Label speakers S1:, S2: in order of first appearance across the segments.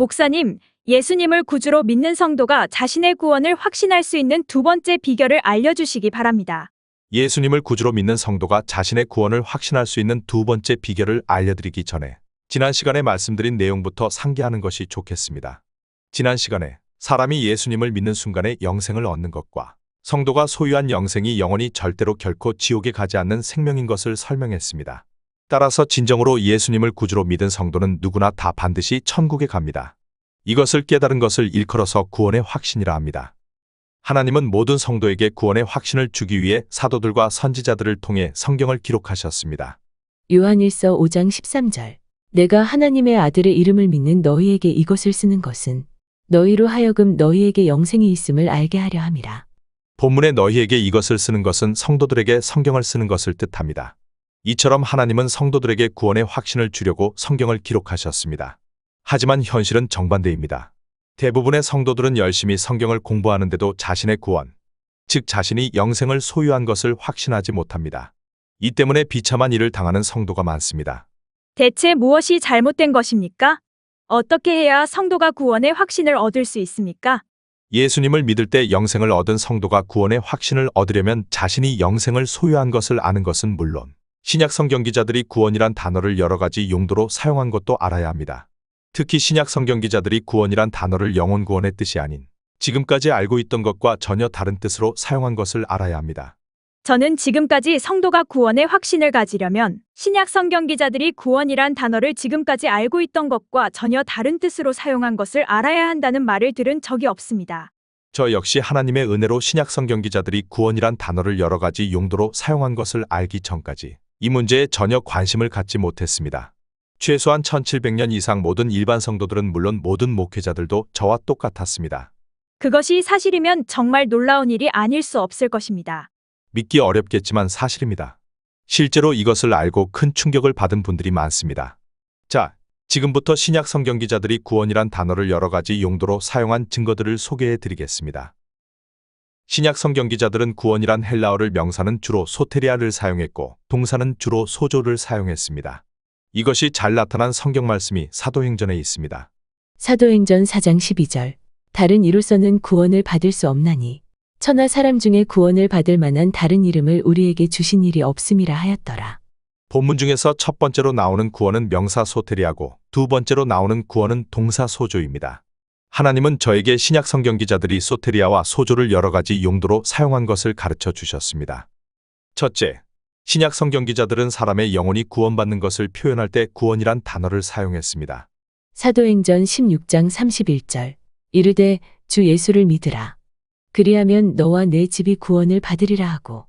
S1: 목사님, 예수님을 구주로 믿는 성도가 자신의 구원을 확신할 수 있는 두 번째 비결을 알려주시기 바랍니다.
S2: 예수님을 구주로 믿는 성도가 자신의 구원을 확신할 수 있는 두 번째 비결을 알려드리기 전에 지난 시간에 말씀드린 내용부터 상기하는 것이 좋겠습니다. 지난 시간에 사람이 예수님을 믿는 순간에 영생을 얻는 것과 성도가 소유한 영생이 영원히 절대로 결코 지옥에 가지 않는 생명인 것을 설명했습니다. 따라서 진정으로 예수님을 구주로 믿은 성도는 누구나 다 반드시 천국에 갑니다. 이것을 깨달은 것을 일컬어서 구원의 확신이라 합니다. 하나님은 모든 성도에게 구원의 확신을 주기 위해 사도들과 선지자들을 통해 성경을 기록하셨습니다.
S3: 요한일서 5장 13절. 내가 하나님의 아들의 이름을 믿는 너희에게 이것을 쓰는 것은 너희로 하여금 너희에게 영생이 있음을 알게 하려 함이라.
S2: 본문에 너희에게 이것을 쓰는 것은 성도들에게 성경을 쓰는 것을 뜻합니다. 이처럼 하나님은 성도들에게 구원의 확신을 주려고 성경을 기록하셨습니다. 하지만 현실은 정반대입니다. 대부분의 성도들은 열심히 성경을 공부하는데도 자신의 구원, 즉 자신이 영생을 소유한 것을 확신하지 못합니다. 이 때문에 비참한 일을 당하는 성도가 많습니다.
S1: 대체 무엇이 잘못된 것입니까? 어떻게 해야 성도가 구원의 확신을 얻을 수 있습니까?
S2: 예수님을 믿을 때 영생을 얻은 성도가 구원의 확신을 얻으려면 자신이 영생을 소유한 것을 아는 것은 물론 신약 성경 기자들이 구원이란 단어를 여러 가지 용도로 사용한 것도 알아야 합니다. 특히 신약 성경 기자들이 구원이란 단어를 영혼 구원의 뜻이 아닌 지금까지 알고 있던 것과 전혀 다른 뜻으로 사용한 것을 알아야 합니다.
S1: 저는 지금까지 성도가 구원의 확신을 가지려면 신약 성경 기자들이 구원이란 단어를 지금까지 알고 있던 것과 전혀 다른 뜻으로 사용한 것을 알아야 한다는 말을 들은 적이 없습니다.
S2: 저 역시 하나님의 은혜로 신약 성경 기자들이 구원이란 단어를 여러 가지 용도로 사용한 것을 알기 전까지 이 문제에 전혀 관심을 갖지 못했습니다. 최소한 1700년 이상 모든 일반 성도들은 물론 모든 목회자들도 저와 똑같았습니다.
S1: 그것이 사실이면 정말 놀라운 일이 아닐 수 없을 것입니다.
S2: 믿기 어렵겠지만 사실입니다. 실제로 이것을 알고 큰 충격을 받은 분들이 많습니다. 자, 지금부터 신약 성경 기자들이 구원이란 단어를 여러 가지 용도로 사용한 증거들을 소개해 드리겠습니다. 신약 성경 기자들은 구원이란 헬라어를 명사는 주로 소테리아를 사용했고 동사는 주로 소조를 사용했습니다. 이것이 잘 나타난 성경 말씀이 사도행전에 있습니다.
S3: 사도행전 4장 12절. 다른 이로서는 구원을 받을 수 없나니 천하 사람 중에 구원을 받을 만한 다른 이름을 우리에게 주신 일이 없음이라 하였더라.
S2: 본문 중에서 첫 번째로 나오는 구원은 명사 소테리아고 두 번째로 나오는 구원은 동사 소조입니다. 하나님은 저에게 신약 성경 기자들이 소테리아와 소조를 여러 가지 용도로 사용한 것을 가르쳐 주셨습니다. 첫째, 신약 성경 기자들은 사람의 영혼이 구원받는 것을 표현할 때 구원이란 단어를 사용했습니다.
S3: 사도행전 16장 31절. 이르되 주 예수를 믿으라. 그리하면 너와 내 집이 구원을 받으리라 하고.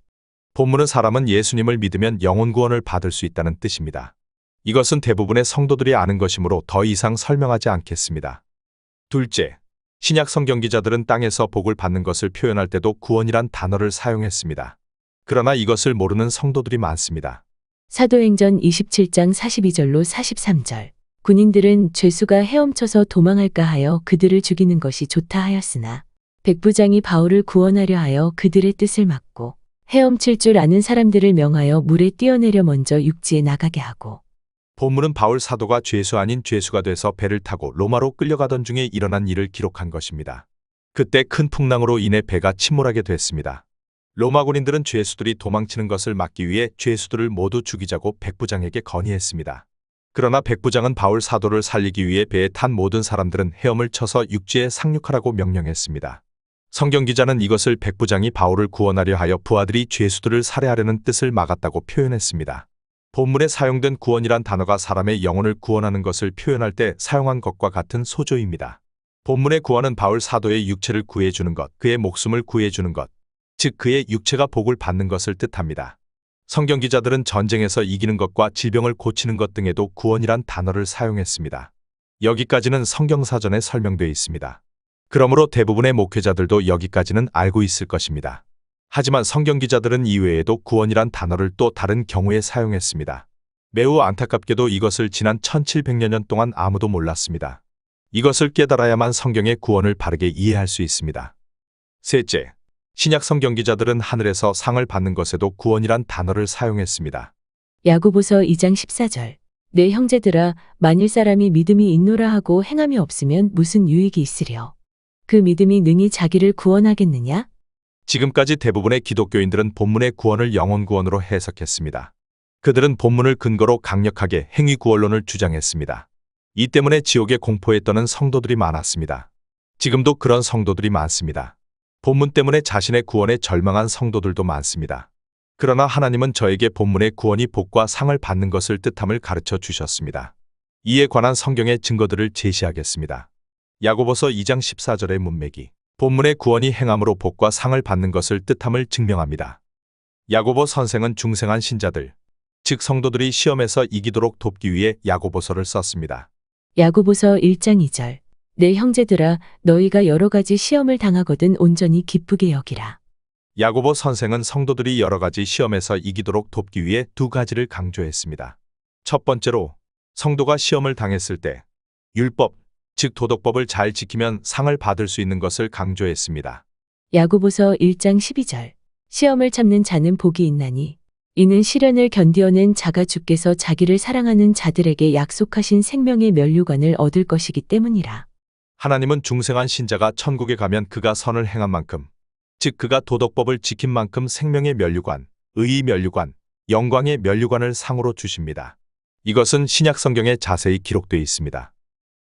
S2: 본문은 사람은 예수님을 믿으면 영혼 구원을 받을 수 있다는 뜻입니다. 이것은 대부분의 성도들이 아는 것이므로 더 이상 설명하지 않겠습니다. 둘째, 신약 성경 기자들은 땅에서 복을 받는 것을 표현할 때도 구원이란 단어를 사용했습니다. 그러나 이것을 모르는 성도들이 많습니다.
S3: 사도행전 27장 42절로 43절. 군인들은 죄수가 헤엄쳐서 도망할까 하여 그들을 죽이는 것이 좋다 하였으나 백부장이 바울을 구원하려 하여 그들의 뜻을 막고 헤엄칠 줄 아는 사람들을 명하여 물에 뛰어내려 먼저 육지에 나가게 하고.
S2: 본문은 바울 사도가 죄수 아닌 죄수가 돼서 배를 타고 로마로 끌려가던 중에 일어난 일을 기록한 것입니다. 그때 큰 풍랑으로 인해 배가 침몰하게 됐습니다. 로마 군인들은 죄수들이 도망치는 것을 막기 위해 죄수들을 모두 죽이자고 백부장에게 건의했습니다. 그러나 백부장은 바울 사도를 살리기 위해 배에 탄 모든 사람들은 헤엄을 쳐서 육지에 상륙하라고 명령했습니다. 성경 기자는 이것을 백부장이 바울을 구원하려 하여 부하들이 죄수들을 살해하려는 뜻을 막았다고 표현했습니다. 본문에 사용된 구원이란 단어가 사람의 영혼을 구원하는 것을 표현할 때 사용한 것과 같은 소조입니다. 본문의 구원은 바울 사도의 육체를 구해주는 것, 그의 목숨을 구해주는 것, 즉 그의 육체가 복을 받는 것을 뜻합니다. 성경 기자들은 전쟁에서 이기는 것과 질병을 고치는 것 등에도 구원이란 단어를 사용했습니다. 여기까지는 성경사전에 설명되어 있습니다. 그러므로 대부분의 목회자들도 여기까지는 알고 있을 것입니다. 하지만 성경 기자들은 이외에도 구원이란 단어를 또 다른 경우에 사용했습니다. 매우 안타깝게도 이것을 지난 1700여 년 동안 아무도 몰랐습니다. 이것을 깨달아야만 성경의 구원을 바르게 이해할 수 있습니다. 셋째, 신약 성경 기자들은 하늘에서 상을 받는 것에도 구원이란 단어를 사용했습니다.
S3: 야고보서 2장 14절. 내 형제들아, 만일 사람이 믿음이 있노라 하고 행함이 없으면 무슨 유익이 있으랴. 그 믿음이 능히 자기를 구원하겠느냐?
S2: 지금까지 대부분의 기독교인들은 본문의 구원을 영혼 구원으로 해석했습니다. 그들은 본문을 근거로 강력하게 행위 구원론을 주장했습니다. 이 때문에 지옥의 공포에 떠는 성도들이 많았습니다. 지금도 그런 성도들이 많습니다. 본문 때문에 자신의 구원에 절망한 성도들도 많습니다. 그러나 하나님은 저에게 본문의 구원이 복과 상을 받는 것을 뜻함을 가르쳐 주셨습니다. 이에 관한 성경의 증거들을 제시하겠습니다. 야고보서 2장 14절의 문맥이 본문의 구원이 행함으로 복과 상을 받는 것을 뜻함을 증명합니다. 야고보 선생은 중생한 신자들, 즉 성도들이 시험에서 이기도록 돕기 위해 야고보서를 썼습니다.
S3: 야고보서 1장 2절. 내 형제들아, 너희가 여러 가지 시험을 당하거든 온전히 기쁘게 여기라.
S2: 야고보 선생은 성도들이 여러 가지 시험에서 이기도록 돕기 위해 두 가지를 강조했습니다. 첫 번째로 성도가 시험을 당했을 때 율법, 즉 도덕법을 잘 지키면 상을 받을 수 있는 것을 강조했습니다.
S3: 야고보서 1장 12절. 시험을 참는 자는 복이 있나니 이는 시련을 견디어낸 자가 주께서 자기를 사랑하는 자들에게 약속하신 생명의 면류관을 얻을 것이기 때문이라.
S2: 하나님은 중생한 신자가 천국에 가면 그가 선을 행한 만큼, 즉 그가 도덕법을 지킨 만큼 생명의 면류관, 의의 면류관, 영광의 면류관을 상으로 주십니다. 이것은 신약 성경에 자세히 기록되어 있습니다.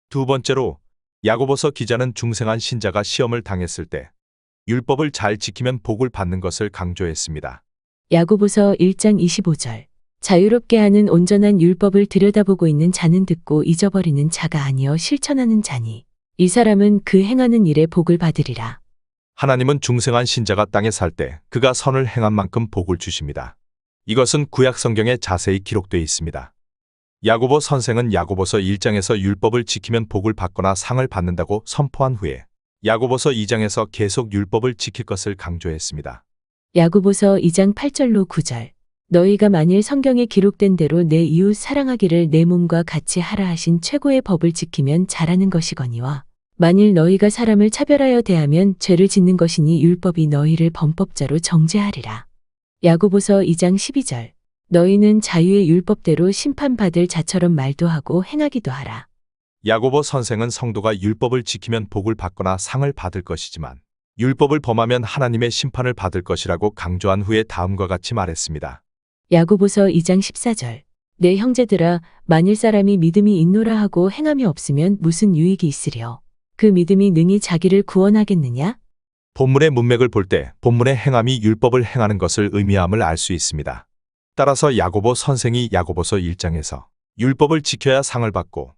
S2: 두 번째로 야고보서 기자는 중생한 신자가 시험을 당했을 때 율법을 잘 지키면 복을 받는 것을 강조했습니다.
S3: 야고보서 1장 25절. 자유롭게 하는 온전한 율법을 들여다보고 있는 자는 듣고 잊어버리는 자가 아니여 실천하는 자니 이 사람은 그 행하는 일에 복을 받으리라.
S2: 하나님은 중생한 신자가 땅에 살 때 그가 선을 행한 만큼 복을 주십니다. 이것은 구약 성경에 자세히 기록되어 있습니다. 야고보 선생은 야고보서 1장에서 율법을 지키면 복을 받거나 상을 받는다고 선포한 후에 야고보서 2장에서 계속 율법을 지킬 것을 강조했습니다.
S3: 야고보서 2장 8절로 9절. 너희가 만일 성경에 기록된 대로 내 이웃 사랑하기를 내 몸과 같이 하라 하신 최고의 법을 지키면 잘하는 것이거니와 만일 너희가 사람을 차별하여 대하면 죄를 짓는 것이니 율법이 너희를 범법자로 정죄하리라. 야고보서 2장 12절. 너희는 자유의 율법대로 심판받을 자처럼 말도 하고 행하기도 하라.
S2: 야고보 선생은 성도가 율법을 지키면 복을 받거나 상을 받을 것이지만 율법을 범하면 하나님의 심판을 받을 것이라고 강조한 후에 다음과 같이 말했습니다.
S3: 야고보서 2장 14절. 내 형제들아, 만일 사람이 믿음이 있노라 하고 행함이 없으면 무슨 유익이 있으랴. 그 믿음이 능히 자기를 구원하겠느냐?
S2: 본문의 문맥을 볼 때 본문의 행함이 율법을 행하는 것을 의미함을 알 수 있습니다. 따라서 야고보 선생이 야고보서 1장에서 율법을 지켜야 상을 받고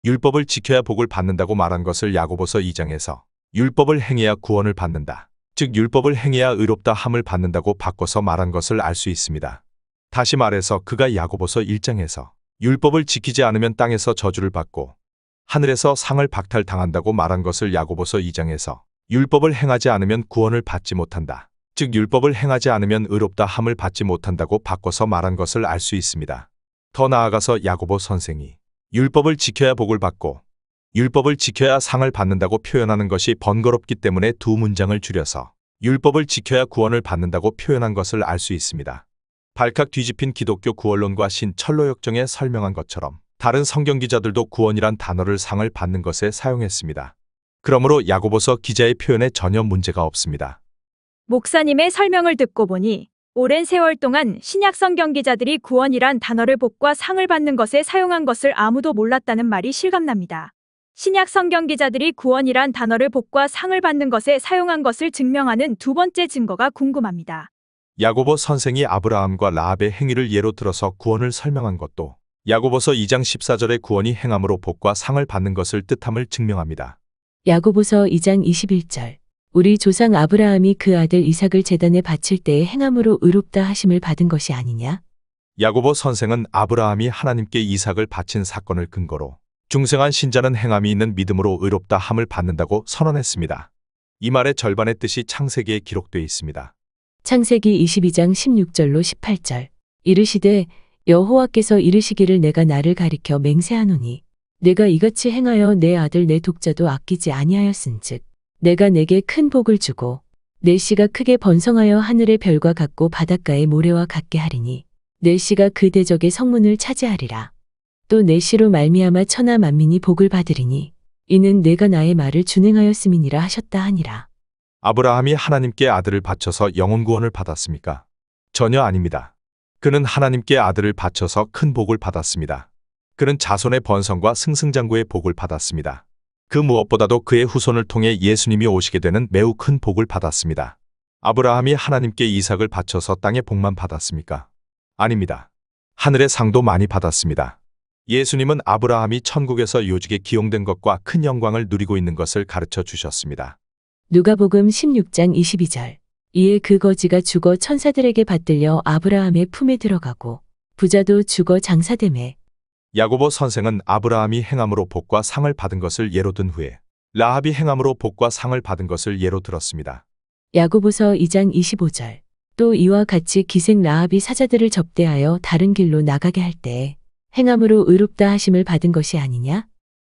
S2: 율법을 지켜야 복을 받는다고 말한 것을 야고보서 2장에서 율법을 행해야 구원을 받는다, 즉 율법을 행해야 의롭다 함을 받는다고 바꿔서 말한 것을 알 수 있습니다. 다시 말해서 그가 야고보서 1장에서 율법을 지키지 않으면 땅에서 저주를 받고 하늘에서 상을 박탈당한다고 말한 것을 야고보서 2장에서 율법을 행하지 않으면 구원을 받지 못한다, 즉 율법을 행하지 않으면 의롭다 함을 받지 못한다고 바꿔서 말한 것을 알 수 있습니다. 더 나아가서 야고보 선생이 율법을 지켜야 복을 받고 율법을 지켜야 상을 받는다고 표현하는 것이 번거롭기 때문에 두 문장을 줄여서 율법을 지켜야 구원을 받는다고 표현한 것을 알 수 있습니다. 발칵 뒤집힌 기독교 구원론과 신철로역정에 설명한 것처럼 다른 성경 기자들도 구원이란 단어를 상을 받는 것에 사용했습니다. 그러므로 야고보서 기자의 표현에 전혀 문제가 없습니다.
S1: 목사님의 설명을 듣고 보니 오랜 세월 동안 신약 성경 기자들이 구원이란 단어를 복과 상을 받는 것에 사용한 것을 아무도 몰랐다는 말이 실감납니다. 신약 성경 기자들이 구원이란 단어를 복과 상을 받는 것에 사용한 것을 증명하는 두 번째 증거가 궁금합니다.
S2: 야고보 선생이 아브라함과 라합의 행위를 예로 들어서 구원을 설명한 것도 야고보서 2장 14절의 구원이 행함으로 복과 상을 받는 것을 뜻함을 증명합니다.
S3: 야고보서 2장 21절. 우리 조상 아브라함이 그 아들 이삭을 제단에 바칠 때에 행함으로 의롭다 하심을 받은 것이 아니냐?
S2: 야고보 선생은 아브라함이 하나님께 이삭을 바친 사건을 근거로 중생한 신자는 행함이 있는 믿음으로 의롭다 함을 받는다고 선언했습니다. 이 말의 절반의 뜻이 창세기에 기록되어 있습니다.
S3: 창세기 22장 16절로 18절. 이르시되 여호와께서 이르시기를 내가 나를 가리켜 맹세하노니 내가 이같이 행하여 내 아들 내 독자도 아끼지 아니하였은즉 내가 내게 큰 복을 주고 내 씨가 크게 번성하여 하늘의 별과 같고 바닷가의 모래와 같게 하리니 내 씨가 그 대적의 성문을 차지하리라. 또 내 시로 말미암아 천하 만민이 복을 받으리니 이는 내가 나의 말을 준행하였음이니라 하셨다 하니라.
S2: 아브라함이 하나님께 아들을 바쳐서 영혼 구원을 받았습니까? 전혀 아닙니다. 그는 하나님께 아들을 바쳐서 큰 복을 받았습니다. 그는 자손의 번성과 승승장구의 복을 받았습니다. 그 무엇보다도 그의 후손을 통해 예수님이 오시게 되는 매우 큰 복을 받았습니다. 아브라함이 하나님께 이삭을 바쳐서 땅의 복만 받았습니까? 아닙니다. 하늘의 상도 많이 받았습니다. 예수님은 아브라함이 천국에서 요직에 기용된 것과 큰 영광을 누리고 있는 것을 가르쳐 주셨습니다.
S3: 누가복음 16장 22절. 이에 그 거지가 죽어 천사들에게 받들려 아브라함의 품에 들어가고 부자도 죽어 장사되매.
S2: 야고보 선생은 아브라함이 행함으로 복과 상을 받은 것을 예로 든 후에 라합이 행함으로 복과 상을 받은 것을 예로 들었습니다.
S3: 야고보서 2장 25절. 또 이와 같이 기생 라합이 사자들을 접대하여 다른 길로 나가게 할 때에 행함으로 의롭다 하심을 받은 것이 아니냐?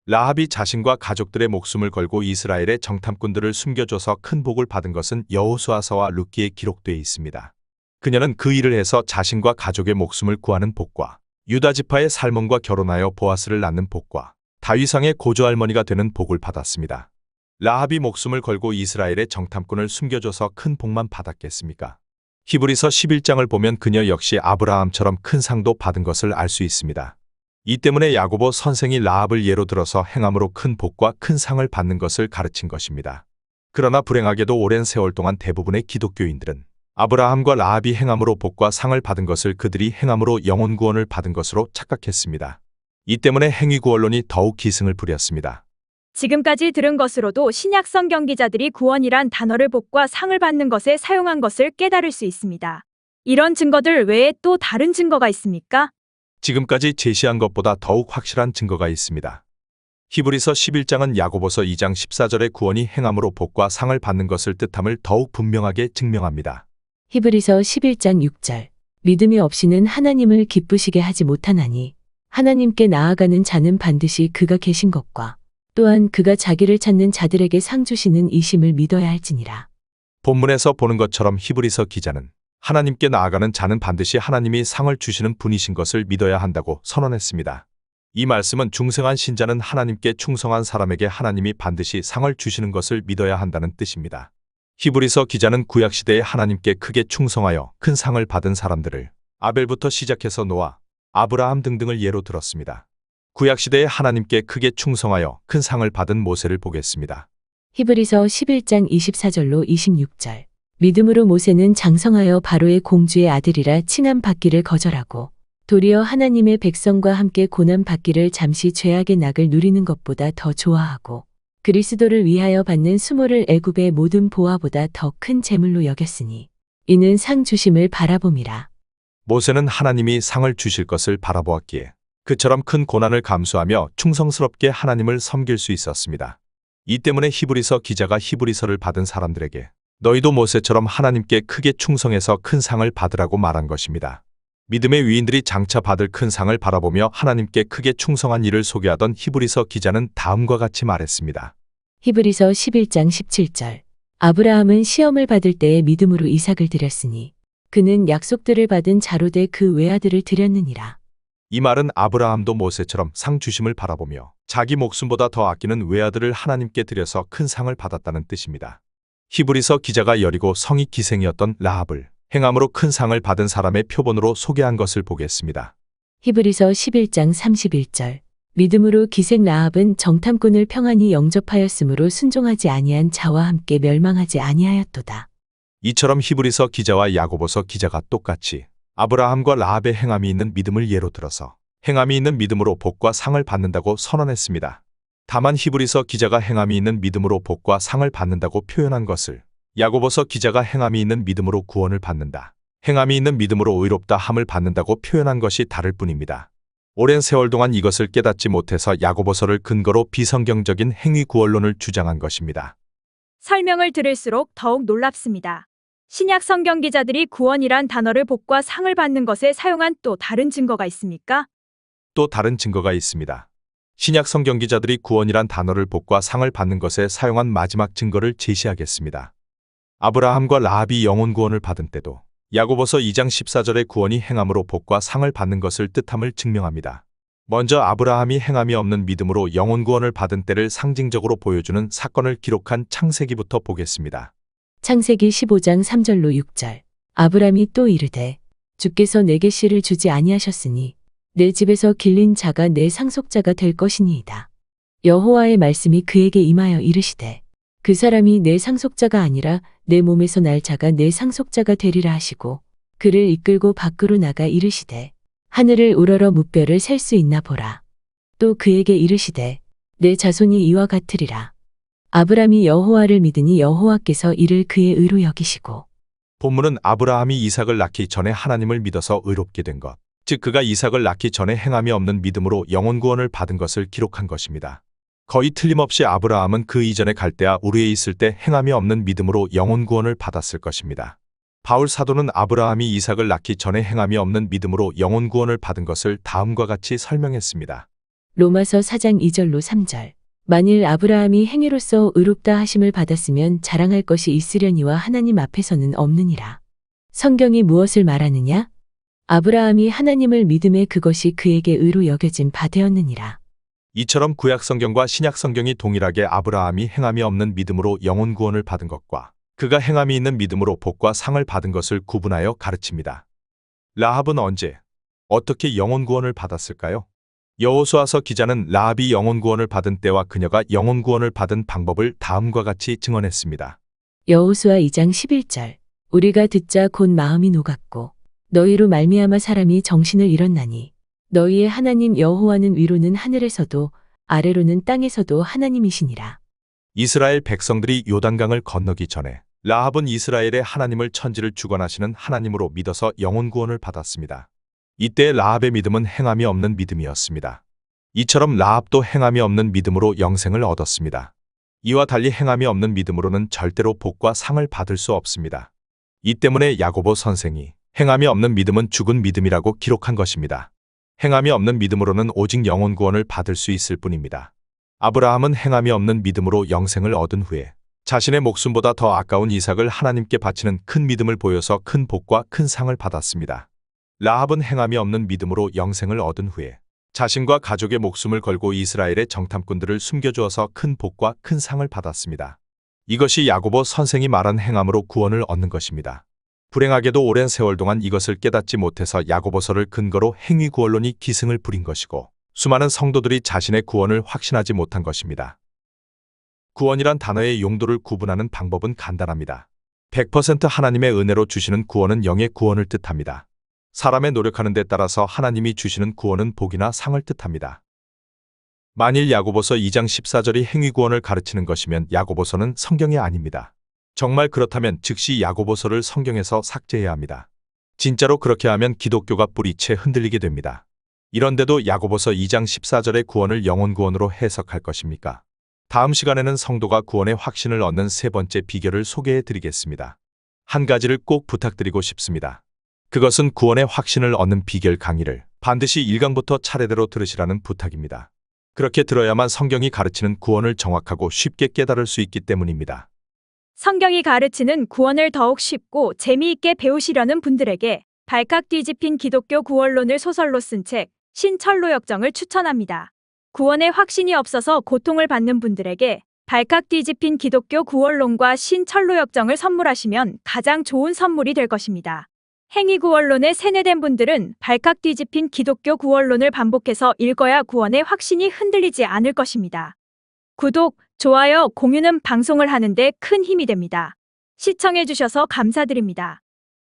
S2: 라합이 자신과 가족들의 목숨을 걸고 이스라엘의 정탐꾼들을 숨겨줘서 큰 복을 받은 것은 여호수아서와 룻기에 기록되어 있습니다. 그녀는 그 일을 해서 자신과 가족의 목숨을 구하는 복과 유다 지파의 살몬과 결혼하여 보아스를 낳는 복과 다윗왕의 고조할머니가 되는 복을 받았습니다. 라합이 목숨을 걸고 이스라엘의 정탐꾼을 숨겨줘서 큰 복만 받았겠습니까? 히브리서 11장을 보면 그녀 역시 아브라함처럼 큰 상도 받은 것을 알 수 있습니다. 이 때문에 야고보 선생이 라합을 예로 들어서 행함으로 큰 복과 큰 상을 받는 것을 가르친 것입니다. 그러나 불행하게도 오랜 세월 동안 대부분의 기독교인들은 아브라함과 라합이 행함으로 복과 상을 받은 것을 그들이 행함으로 영혼 구원을 받은 것으로 착각했습니다. 이 때문에 행위구원론이 더욱 기승을 부렸습니다.
S1: 지금까지 들은 것으로도 신약 성경 기자들이 구원이란 단어를 복과 상을 받는 것에 사용한 것을 깨달을 수 있습니다. 이런 증거들 외에 또 다른 증거가 있습니까?
S2: 지금까지 제시한 것보다 더욱 확실한 증거가 있습니다. 히브리서 11장은 야고보서 2장 14절의 구원이 행함으로 복과 상을 받는 것을 뜻함을 더욱 분명하게 증명합니다.
S3: 히브리서 11장 6절. 믿음이 없이는 하나님을 기쁘시게 하지 못하나니 하나님께 나아가는 자는 반드시 그가 계신 것과 또한 그가 자기를 찾는 자들에게 상 주시는 이심을 믿어야 할지니라.
S2: 본문에서 보는 것처럼 히브리서 기자는 하나님께 나아가는 자는 반드시 하나님이 상을 주시는 분이신 것을 믿어야 한다고 선언했습니다. 이 말씀은 중생한 신자는 하나님께 충성한 사람에게 하나님이 반드시 상을 주시는 것을 믿어야 한다는 뜻입니다. 히브리서 기자는 구약시대에 하나님께 크게 충성하여 큰 상을 받은 사람들을 아벨부터 시작해서 노아, 아브라함 등등을 예로 들었습니다. 구약시대에 하나님께 크게 충성하여 큰 상을 받은 모세를 보겠습니다.
S3: 히브리서 11장 24절로 26절. 믿음으로 모세는 장성하여 바로의 공주의 아들이라 칭함 받기를 거절하고 도리어 하나님의 백성과 함께 고난 받기를 잠시 죄악의 낙을 누리는 것보다 더 좋아하고 그리스도를 위하여 받는 수모를 애굽의 모든 보화보다 더 큰 재물로 여겼으니 이는 상 주심을 바라봄이라.
S2: 모세는 하나님이 상을 주실 것을 바라보았기에 그처럼 큰 고난을 감수하며 충성스럽게 하나님을 섬길 수 있었습니다. 이 때문에 히브리서 기자가 히브리서를 받은 사람들에게 너희도 모세처럼 하나님께 크게 충성해서 큰 상을 받으라고 말한 것입니다. 믿음의 위인들이 장차 받을 큰 상을 바라보며 하나님께 크게 충성한 일을 소개하던 히브리서 기자는 다음과 같이 말했습니다.
S3: 히브리서 11장 17절. 아브라함은 시험을 받을 때에 믿음으로 이삭을 드렸으니 그는 약속들을 받은 자로 돼 그 외아들을 드렸느니라.
S2: 이 말은 아브라함도 모세처럼 상 주심을 바라보며 자기 목숨보다 더 아끼는 외아들을 하나님께 드려서 큰 상을 받았다는 뜻입니다. 히브리서 기자가 여리고 성이 기생이었던 라합을 행함으로 큰 상을 받은 사람의 표본으로 소개한 것을 보겠습니다.
S3: 히브리서 11장 31절. 믿음으로 기생 라합은 정탐꾼을 평안히 영접하였으므로 순종하지 아니한 자와 함께 멸망하지 아니하였도다.
S2: 이처럼 히브리서 기자와 야고보서 기자가 똑같이 아브라함과 라합의 행함이 있는 믿음을 예로 들어서 행함이 있는 믿음으로 복과 상을 받는다고 선언했습니다. 다만 히브리서 기자가 행함이 있는 믿음으로 복과 상을 받는다고 표현한 것을 야고보서 기자가 행함이 있는 믿음으로 구원을 받는다, 행함이 있는 믿음으로 의롭다 함을 받는다고 표현한 것이 다를 뿐입니다. 오랜 세월 동안 이것을 깨닫지 못해서 야고보서를 근거로 비성경적인 행위구원론을 주장한 것입니다.
S1: 설명을 들을수록 더욱 놀랍습니다. 신약 성경 기자들이 구원이란 단어를 복과 상을 받는 것에 사용한 또 다른 증거가 있습니까?
S2: 또 다른 증거가 있습니다. 신약 성경 기자들이 구원이란 단어를 복과 상을 받는 것에 사용한 마지막 증거를 제시하겠습니다. 아브라함과 라합이 영혼 구원을 받은 때도 야고보서 2장 14절의 구원이 행함으로 복과 상을 받는 것을 뜻함을 증명합니다. 먼저 아브라함이 행함이 없는 믿음으로 영혼 구원을 받은 때를 상징적으로 보여주는 사건을 기록한 창세기부터 보겠습니다.
S3: 창세기 15장 3절로 6절. 아브람이 또 이르되 주께서 내게 씨를 주지 아니하셨으니 내 집에서 길린 자가 내 상속자가 될 것이니이다. 여호와의 말씀이 그에게 임하여 이르시되 그 사람이 내 상속자가 아니라 내 몸에서 날 자가 내 상속자가 되리라 하시고 그를 이끌고 밖으로 나가 이르시되 하늘을 우러러 무뼈를 셀 수 있나 보라. 또 그에게 이르시되 내 자손이 이와 같으리라. 아브람이 여호와를 믿으니 여호와께서 이를 그의 의로 여기시고.
S2: 본문은 아브라함이 이삭을 낳기 전에 하나님을 믿어서 의롭게 된 것, 즉 그가 이삭을 낳기 전에 행함이 없는 믿음으로 영혼 구원을 받은 것을 기록한 것입니다. 거의 틀림없이 아브라함은 그 이전에 갈대아 우르에 있을 때 행함이 없는 믿음으로 영혼 구원을 받았을 것입니다. 바울 사도는 아브라함이 이삭을 낳기 전에 행함이 없는 믿음으로 영혼 구원을 받은 것을 다음과 같이 설명했습니다.
S3: 로마서 4장 2절로 3절. 만일 아브라함이 행위로서 의롭다 하심을 받았으면 자랑할 것이 있으려니와 하나님 앞에서는 없느니라. 성경이 무엇을 말하느냐? 아브라함이 하나님을 믿음에 그것이 그에게 의로 여겨진 바 되었느니라.
S2: 이처럼 구약 성경과 신약 성경이 동일하게 아브라함이 행함이 없는 믿음으로 영혼 구원을 받은 것과 그가 행함이 있는 믿음으로 복과 상을 받은 것을 구분하여 가르칩니다. 라합은 언제, 어떻게 영혼 구원을 받았을까요? 여호수아서 기자는 라합이 영혼 구원을 받은 때와 그녀가 영혼 구원을 받은 방법을 다음과 같이 증언했습니다.
S3: 여호수아 2장 11절. 우리가 듣자 곧 마음이 녹았고 너희로 말미암아 사람이 정신을 잃었나니 너희의 하나님 여호와는 위로는 하늘에서도 아래로는 땅에서도 하나님이시니라.
S2: 이스라엘 백성들이 요단강을 건너기 전에 라합은 이스라엘의 하나님을 천지를 주관하시는 하나님으로 믿어서 영혼 구원을 받았습니다. 이때 라합의 믿음은 행함이 없는 믿음이었습니다. 이처럼 라합도 행함이 없는 믿음으로 영생을 얻었습니다. 이와 달리 행함이 없는 믿음으로는 절대로 복과 상을 받을 수 없습니다. 이 때문에 야고보 선생이 행함이 없는 믿음은 죽은 믿음이라고 기록한 것입니다. 행함이 없는 믿음으로는 오직 영혼 구원을 받을 수 있을 뿐입니다. 아브라함은 행함이 없는 믿음으로 영생을 얻은 후에 자신의 목숨보다 더 아까운 이삭을 하나님께 바치는 큰 믿음을 보여서 큰 복과 큰 상을 받았습니다. 라합은 행함이 없는 믿음으로 영생을 얻은 후에 자신과 가족의 목숨을 걸고 이스라엘의 정탐꾼들을 숨겨주어서 큰 복과 큰 상을 받았습니다. 이것이 야고보 선생이 말한 행함으로 구원을 얻는 것입니다. 불행하게도 오랜 세월 동안 이것을 깨닫지 못해서 야고보서를 근거로 행위 구원론이 기승을 부린 것이고 수많은 성도들이 자신의 구원을 확신하지 못한 것입니다. 구원이란 단어의 용도를 구분하는 방법은 간단합니다. 100% 하나님의 은혜로 주시는 구원은 영의 구원을 뜻합니다. 사람의 노력하는 데 따라서 하나님이 주시는 구원은 복이나 상을 뜻합니다. 만일 야고보서 2장 14절이 행위 구원을 가르치는 것이면 야고보서는 성경이 아닙니다. 정말 그렇다면 즉시 야고보서를 성경에서 삭제해야 합니다. 진짜로 그렇게 하면 기독교가 뿌리채 흔들리게 됩니다. 이런데도 야고보서 2장 14절의 구원을 영혼 구원으로 해석할 것입니까? 다음 시간에는 성도가 구원의 확신을 얻는 세 번째 비결을 소개해 드리겠습니다. 한 가지를 꼭 부탁드리고 싶습니다. 그것은 구원의 확신을 얻는 비결 강의를 반드시 1강부터 차례대로 들으시라는 부탁입니다. 그렇게 들어야만 성경이 가르치는 구원을 정확하고 쉽게 깨달을 수 있기 때문입니다.
S1: 성경이 가르치는 구원을 더욱 쉽고 재미있게 배우시려는 분들에게 발칵 뒤집힌 기독교 구원론을 소설로 쓴 책 신철로 역정을 추천합니다. 구원의 확신이 없어서 고통을 받는 분들에게 발칵 뒤집힌 기독교 구원론과 신철로 역정을 선물하시면 가장 좋은 선물이 될 것입니다. 행위 구원론에 세뇌된 분들은 발칵 뒤집힌 기독교 구원론을 반복해서 읽어야 구원의 확신이 흔들리지 않을 것입니다. 구독, 좋아요, 공유는 방송을 하는데 큰 힘이 됩니다. 시청해주셔서 감사드립니다.